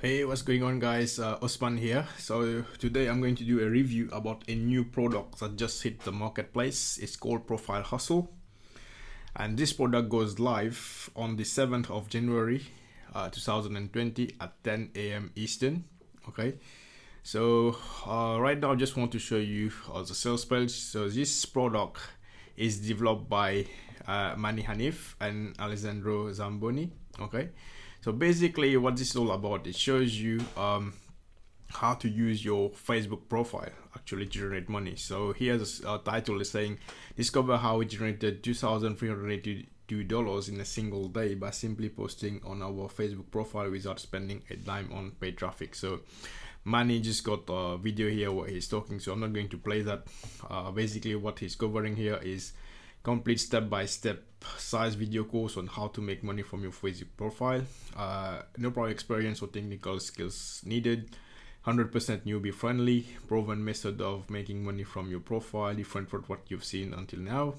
Hey, what's going on, guys? Osman here. So today I'm going to do a review about a new product that just hit the marketplace. It's called Profile Hustle, and this product goes live on the 7th of January 2020 at 10 a.m. Eastern. Okay, so right now I just want to show you the sales page. So this product is developed by Manny Hannif and Alessandro Zamboni. Okay, so basically what this is all about, it shows you how to use your Facebook profile actually to generate money. So here's a title is saying, discover how we generated $2,382 in a single day by simply posting on our Facebook profile without spending a dime on paid traffic. So Manny just got a video here where he's talking, so I'm not going to play that. Basically what he's covering here is complete step-by-step size video course on how to make money from your Facebook profile. No prior experience or technical skills needed. 100% newbie friendly, proven method of making money from your profile, different from what you've seen until now.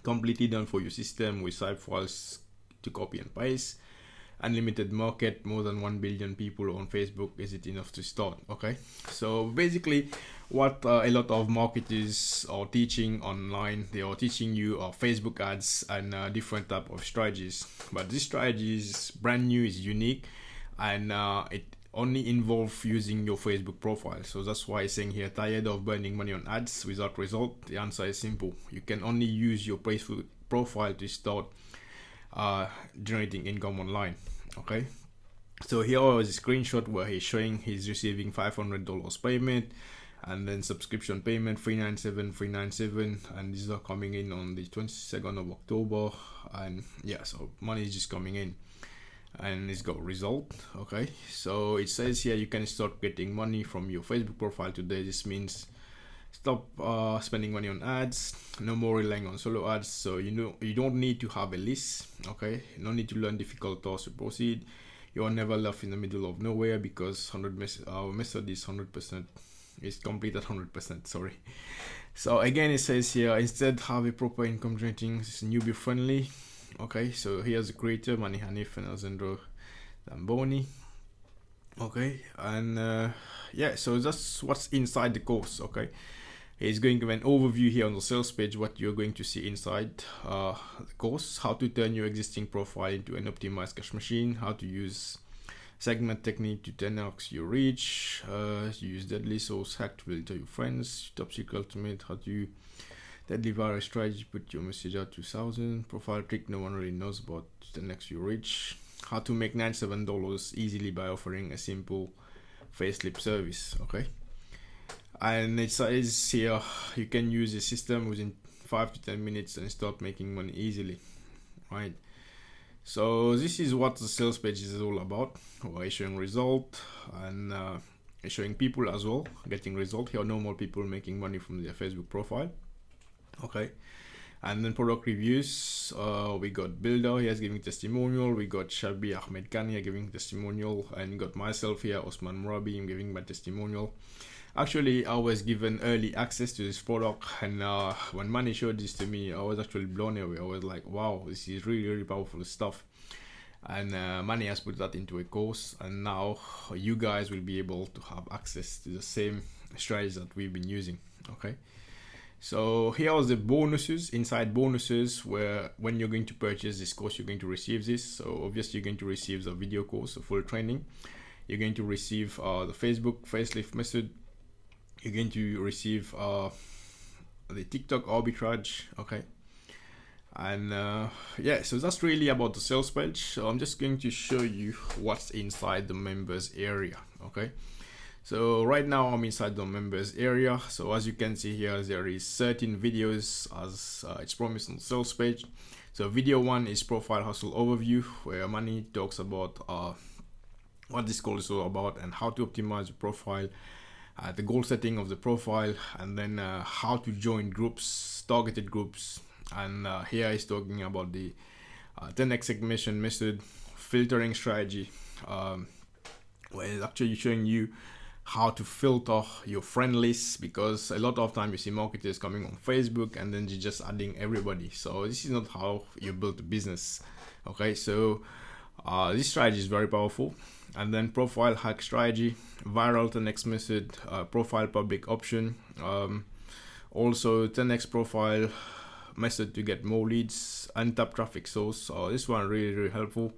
Completely done for your system with site files to copy and paste. Unlimited market, more than 1 billion people on Facebook. Is it enough to start? Okay, so basically what a lot of marketers are teaching online, they are teaching you Facebook ads and different type of strategies, but this strategy is brand new, is unique, and it only involve using your Facebook profile. So that's why I'm saying here, tired of burning money on ads without result? The answer is simple. You can only use your Facebook profile to start generating income online. Okay, so here is a screenshot where he's showing he's receiving $500 payment, and then subscription payment $397, and these are coming in on the 22nd of October. And yeah, so money is just coming in, and it's got result. Okay, so it says here you can start getting money from your Facebook profile today. This means stop spending money on ads, no more relying on solo ads. So you don't need to have a list. Okay, no need to learn difficult tasks to proceed. You are never left in the middle of nowhere, because our method is 100%, is complete at 100%. Sorry. So again, it says here, instead have a proper income generating, it's newbie friendly. Okay, so here's the creator, Manny Hannif Alessandro Zamboni. Okay, and yeah, so that's what's inside the course. Okay, he's going to give an overview here on the sales page what you're going to see inside the course: how to turn your existing profile into an optimized cash machine, how to use segment technique to 10x your reach, use deadly source hack to filter your friends, top secret ultimate, how to deadly viral strategy, put your message out to 1,000, profile trick no one really knows about 10x your reach, how to make $97 easily by offering a simple facelift service. Okay, and it says here you can use the system within 5 to 10 minutes and start making money easily, right? So this is what the sales page is all about. We're showing result, and showing people as well getting result. Here are normal people making money from their Facebook profile. Okay, and then product reviews, we got Builder here giving testimonial, we got Shabi Ahmed Khan here giving testimonial, and got myself here, Osman Murabi, I'm giving my testimonial. Actually, I was given early access to this product, and when Manny showed this to me, I was actually blown away. I was like, wow, this is really, really powerful stuff. And Manny has put that into a course, and now you guys will be able to have access to the same strategies that we've been using. Okay, so here are the bonuses, inside bonuses, where when you're going to purchase this course, you're going to receive this. So obviously you're going to receive the video course, the full training. You're going to receive the Facebook facelift method. You're going to receive the TikTok arbitrage. Okay, and yeah, so that's really about the sales page. So I'm just going to show you what's inside the members area. Okay, so right now I'm inside the members area. So as you can see here, there is 13 videos as it's promised on the sales page. So video 1 is Profile Hustle Overview, where Manny talks about what this course is all about and how to optimize your profile, the goal setting of the profile, and then how to join groups, targeted groups. And here he's talking about the 10x segmentation method, filtering strategy, where it's actually showing you how to filter your friend list, because a lot of time you see marketers coming on Facebook and then you're just adding everybody. So this is not how you build a business. Okay, so this strategy is very powerful. and then profile hack strategy, viral 10x method, profile public option, also 10x profile method to get more leads, untap traffic source. So this one really helpful.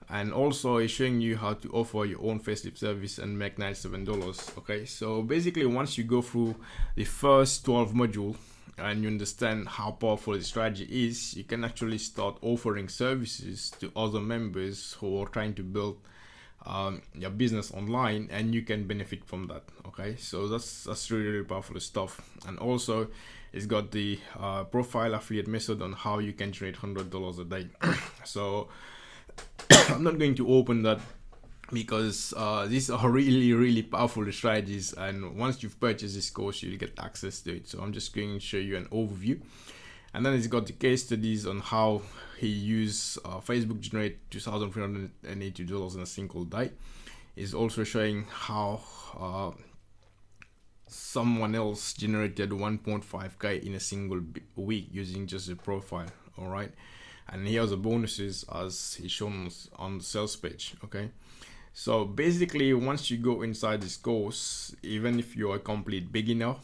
And also it's showing you how to offer your own facelift service and make $97. Okay, so basically once you go through the first 12 module and you understand how powerful the strategy is, you can actually start offering services to other members who are trying to build your business online, and you can benefit from that. Okay, so that's really powerful stuff. And also it's got the profile affiliate method on how you can generate $100 a day. So I'm not going to open that because these are really powerful strategies, and once you've purchased this course you'll get access to it. So I'm just going to show you an overview, and then it's got the case studies on how he used Facebook generate $2,380 in a single day. It's also showing how someone else generated 1.5k in a single week using just a profile. All right, and here's the bonuses as is shown on the sales page. Okay, so basically once you go inside this course, even if you're a complete beginner,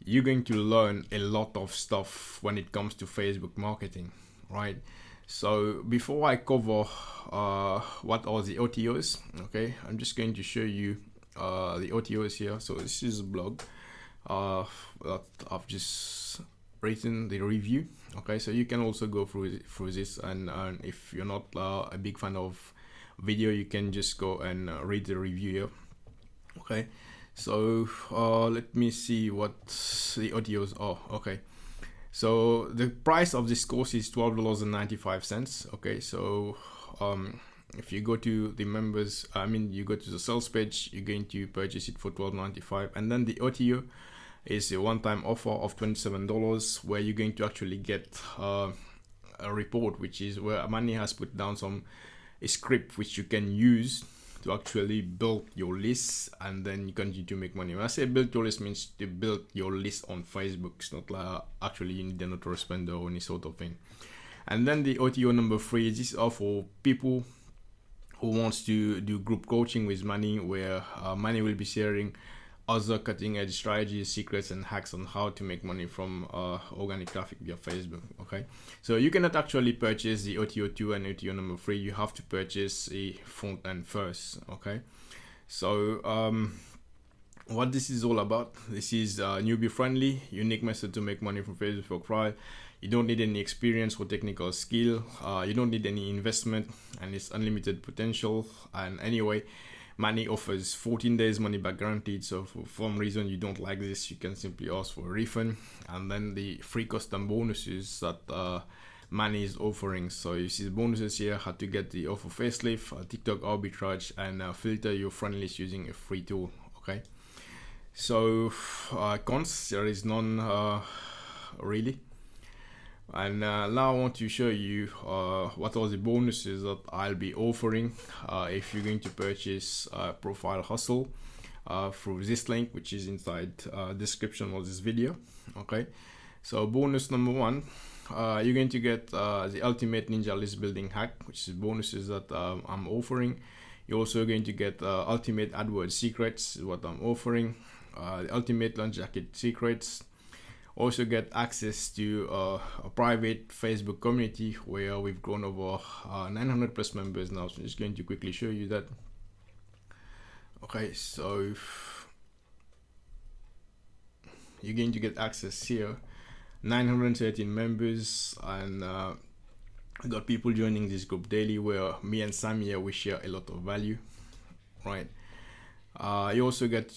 you're going to learn a lot of stuff when it comes to Facebook marketing, right? So before I cover what are the OTOs, okay, I'm just going to show you the OTOs here. So this is a blog that I've just written the review. Okay, so you can also go through this, and if you're not a big fan of video, you can just go and read the review here. Okay, so let me see what the OTOs are. Okay, so the price of this course is $12.95. Okay, so if you go to the members, you go to the sales page, you're going to purchase it for $12.95, and then the OTO is a one-time offer of $27, where you're going to actually get a report, which is where Manny has put down a script which you can use to actually build your list, and then you continue to make money. When I say build your list, means to build your list on Facebook. It's not like actually you need an autoresponder or any sort of thing. And then the OTO number 3, this is for people who wants to do group coaching with Manny, where Manny will be sharing other cutting edge strategies, secrets and hacks on how to make money from organic traffic via Facebook. Okay, so you cannot actually purchase the OTO 2 and OTO number 3. You have to purchase a front end first. Okay, so what this is all about, this is newbie friendly, unique method to make money from Facebook profile. You don't need any experience or technical skill, you don't need any investment, and it's unlimited potential. And anyway, Manny offers 14 days money back guaranteed, so for some reason you don't like this, you can simply ask for a refund. And then the free custom bonuses that Manny is offering. So you see the bonuses here: how to get the offer facelift, TikTok arbitrage, and filter your friend list using a free tool. Okay, so cons, there is none really. And now I want to show you what are the bonuses that I'll be offering if you're going to purchase Profile Hustle through this link, which is inside description of this video. Okay, so bonus number 1, you're going to get the ultimate ninja list building hack, which is bonuses that I'm offering. You're also going to get ultimate AdWords secrets, is what I'm offering, the ultimate lunch jacket secrets. Also get access to a private Facebook community where we've grown over 900 plus members now. So I'm just going to quickly show you that. Okay, so you're going to get access here, 913 members, and I got people joining this group daily, where me and Sam here, we share a lot of value, right? You also get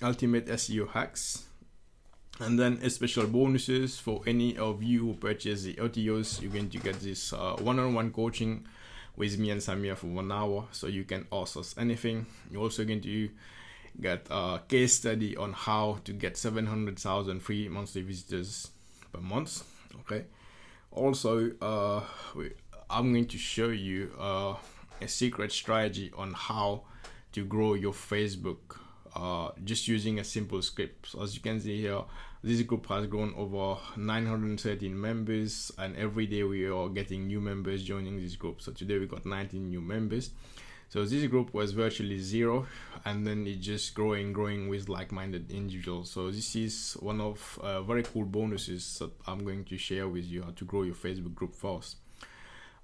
ultimate SEO hacks. And then special bonuses for any of you who purchase the OTOs. You're going to get this one-on-one coaching with me and Samir for 1 hour, so you can ask us anything. You're also going to get a case study on how to get 700,000 free monthly visitors per month. Okay. Also, I'm going to show you a secret strategy on how to grow your Facebook just using a simple script. So as you can see here, this group has grown over 913 members, and every day we are getting new members joining this group. So today we got 19 new members. So this group was virtually zero, and then it just growing with like-minded individuals. So this is one of very cool bonuses that I'm going to share with you, how to grow your Facebook group fast.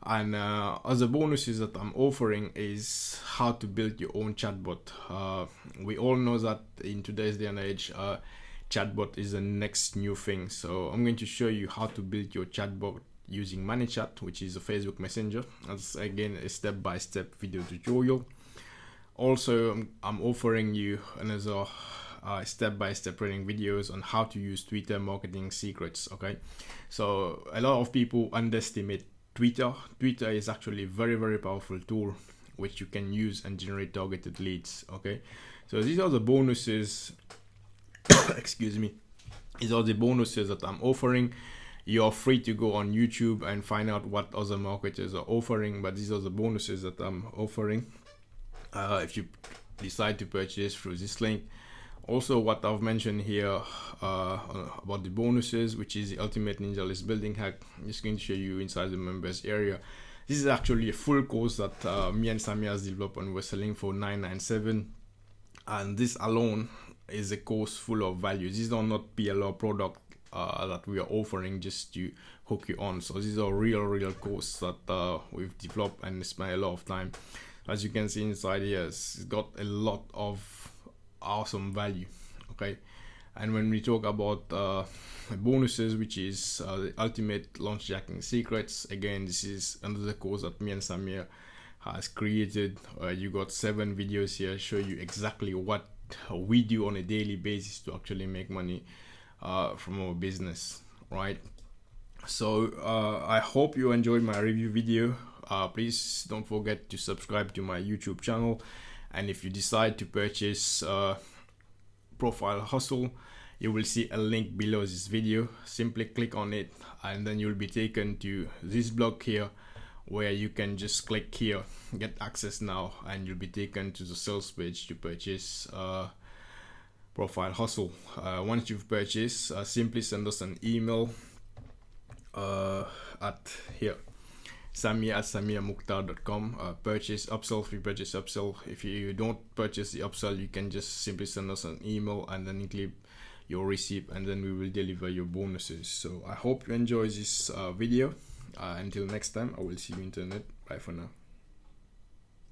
And other bonuses that I'm offering is how to build your own chatbot. We all know that in today's day and age, chatbot is the next new thing. So I'm going to show you how to build your chatbot using ManyChat, which is a Facebook Messenger. That's again a step-by-step video tutorial. Also, I'm offering you another step-by-step training videos on how to use Twitter marketing secrets. Okay, so a lot of people underestimate Twitter. Twitter is actually a very powerful tool which you can use and generate targeted leads. Okay, so these are the bonuses. Excuse me. These are the bonuses that I'm offering. You're free to go on YouTube and find out what other marketers are offering, but these are the bonuses that I'm offering if you decide to purchase through this link. Also, what I've mentioned here about the bonuses, which is the Ultimate Ninja List Building Hack, I'm just going to show you inside the members area. This is actually a full course that me and Sammy has developed, and we're selling for $997, and this alone is a course full of value. These are not PLR product that we are offering just to hook you on. So these are real course that we've developed and spent a lot of time. As you can see inside here, it's got a lot of awesome value. Okay, and when we talk about bonuses, which is the Ultimate Launch Jacking Secrets, again, this is another course that me and Samir has created. You got 7 videos here show you exactly what we do on a daily basis to actually make money from our business, right? So I hope you enjoyed my review video. Please don't forget to subscribe to my YouTube channel, and if you decide to purchase Profile Hustle, you will see a link below this video. Simply click on it, and then you'll be taken to this blog here, where you can just click here, get access now, and you'll be taken to the sales page to purchase Profile Hustle. Once you've purchased, simply send us an email at here, samir@samirmukhtar.com. Purchase upsell, free purchase upsell. If you don't purchase the upsell, you can just simply send us an email and then include your receipt, and then we will deliver your bonuses. So I hope you enjoy this video. Until next time, I will see you internet. Bye for now.